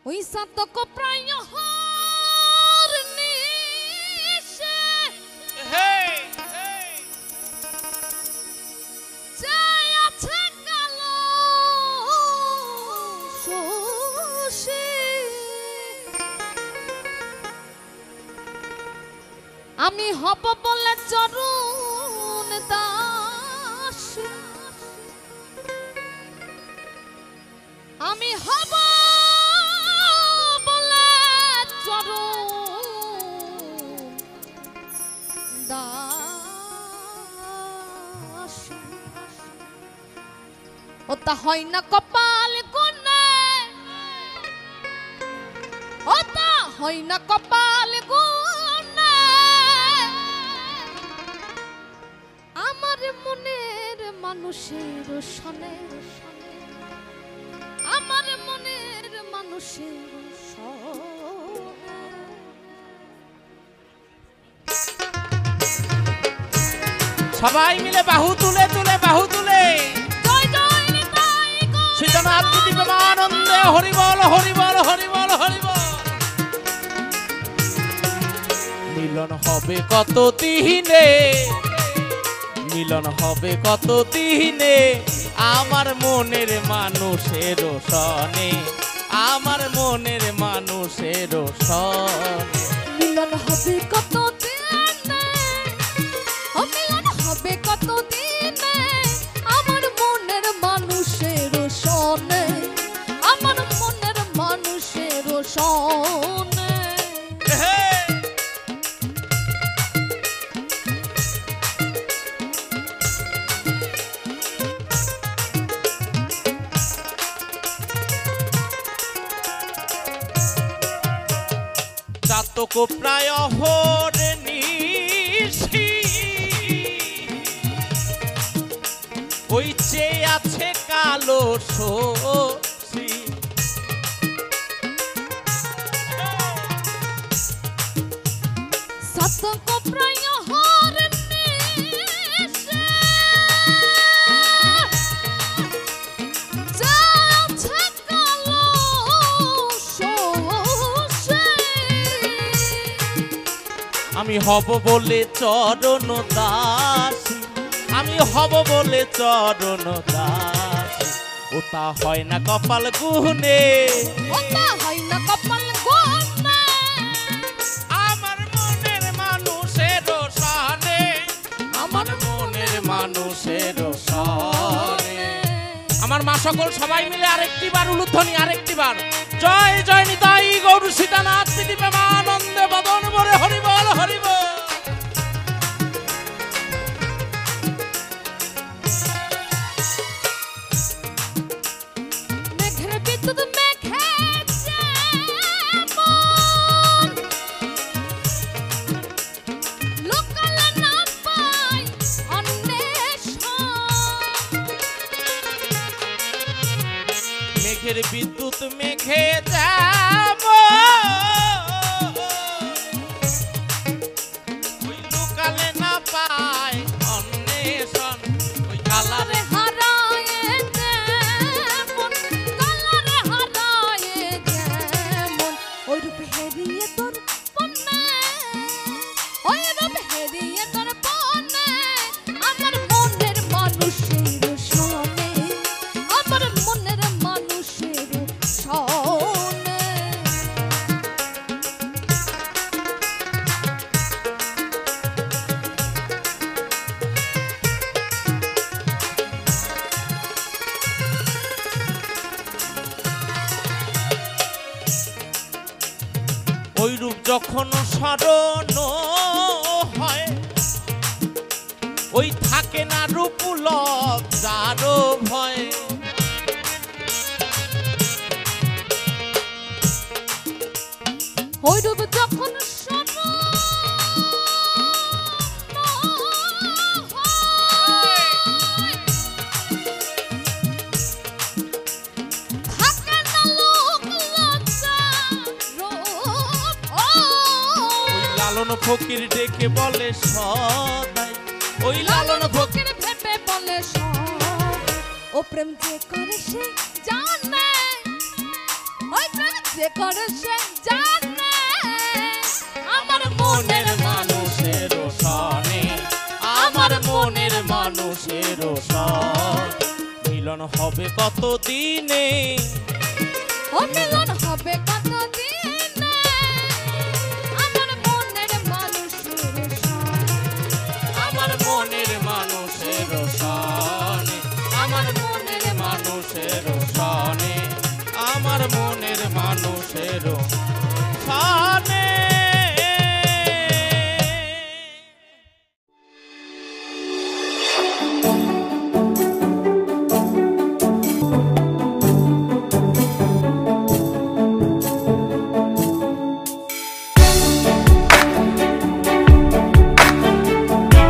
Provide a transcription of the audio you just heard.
ওই সাতক প্রায় হর নিশে চাই আছে কালো শোষে আমি হব বলে চরণ দাস আমি হব বলে চরণ দাস ওটা হয় না কপাল গুনে ওটা হয় না কপাল গুনে আমার মনের মানুষের সনে আমার মনের মানুষের সবাই মিলে বাহু তুলে তুলে বাহু তুলে জয় জয় নিতাই গো সীতানাথ দিবে আনন্দে হরি বল হরি বল হরি বল হরি বল। মিলন হবে কত দিনে মিলন হবে কত দিনে আমার মনের মানুষের সনে আমার মনের মানুষের সনে মিলন হবে কত দিনে ও মিলন হবে কত দিনে আমার মনের মানুষের সনে আমার মনের মানুষের সনে চাতক প্রায় হরে নিশি ওই চেয়ে আছে কালো শোষী সাতক প্রায় হর নিশে যাচ্ছে কালো শোষে আমি হব বলে চরণ দাসী আমি হব বলে চরণ দাসী ওটা হয় না কপাল গুনে ওটা হয় না কপাল গুনে আমার মনের মানুষের সনে আমার মনের মানুষের সনে। আমার মা সকল সবাই মিলে আরেকটি বার উলুধ্বনি আরেকটি বার জয় জয় নিতাই গৌর সীতানাথ দিবে আনন্দে বদন ভরে হরি বল হরি বল। মেঘের বিদ্যুৎ মেঘে যেমন লোকালে না পাই অন্বেষণ মেঘের বিদ্যুৎ মেঘে যাব ওই লোকালে না পায় অন্বেষণ ওই কালারে হারায়ে যেমন কালারে হারায়ে যেমন ওই রূপ হেরিয়ে তোর পন্নে ওই রূপ হেরিয়ে তোর পন্নে আমার মনের মানুষের সনে আমার মনের মানুষের সনে ওই রূপ যখন স্মরণ হয় ওই থাকে না রূপ লজ্জারও ভয় ওই রূপ যখন থাকে না লোক লজ্জা রূপ ওই লালন ফকির ডেকে বলে সদাই ওই লালন ফকির ভেবে বলে সব ও প্রেম যে করে সে জানে ওই প্রেম যে করে সে জানে আমার মনের মানুষের সনে, আমার মনের মানুষের সন। মিলন হবে কত দিনে, ও মিলন হবে কত দিনে আমার মনের মানুষের সনে, আমার মনের মানুষের সনে, আমার মনের মানুষের সনে।